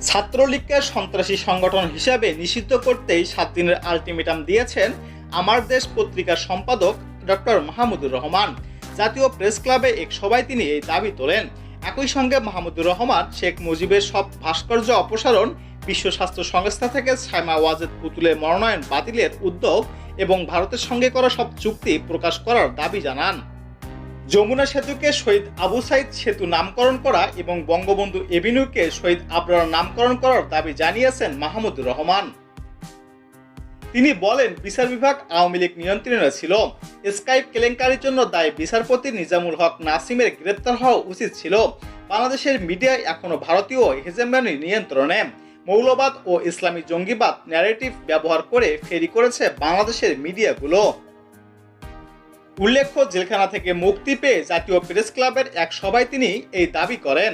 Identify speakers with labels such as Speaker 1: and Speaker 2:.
Speaker 1: ছাত্রলীগকে সন্ত্রাসী সংগঠন হিসাবে নিষিদ্ধ করতেই 7 দিনের আলটিমেটাম দিয়েছেন আমার দেশ পত্রিকার সম্পাদক ডক্টর মাহমুদুর রহমান। জাতীয় প্রেস ক্লাবে এক সভায় তিনি এই দাবি তোলেন। একই সঙ্গে মাহমুদুর রহমান শেখ মুজিবের সব ভাস্কর্য অপসারণ, বিশ্ব স্বাস্থ্য সংস্থা থেকে সাইমা ওয়াজেদ পুতুলের মনোনয়ন বাতিলের উদ্যোগ এবং ভারতের সঙ্গে করা সব চুক্তি প্রকাশ করার দাবি জানান। যমুনা সেতুকে শহীদ আবু সাইদ সেতু নামকরণ করা এবং বঙ্গবন্ধু এভিনিউকে শহীদ আবরার নামকরণ করার দাবি জানিয়েছেন মাহমুদুর রহমান। তিনি বলেন, বিচার বিভাগ আওয়ামী লীগ নিয়ন্ত্রণে ছিল। স্কাইপ কেলেঙ্কারির জন্য দায়ী বিচারপতি নিজামুল হক নাসিমের গ্রেপ্তার হওয়া উচিত ছিল। বাংলাদেশের মিডিয়ায় এখনো ভারতীয় হেজেমনির নিয়ন্ত্রণে। মৌলবাদ ও ইসলামী জঙ্গিবাদ ন্যারেটিভ ব্যবহার করে ফেরি করেছে বাংলাদেশের মিডিয়াগুলো। উল্লেখ্য, জেলখানা থেকে মুক্তি পেয়ে জাতীয় প্রেস ক্লাবের এক সভায় তিনি এই দাবি করেন।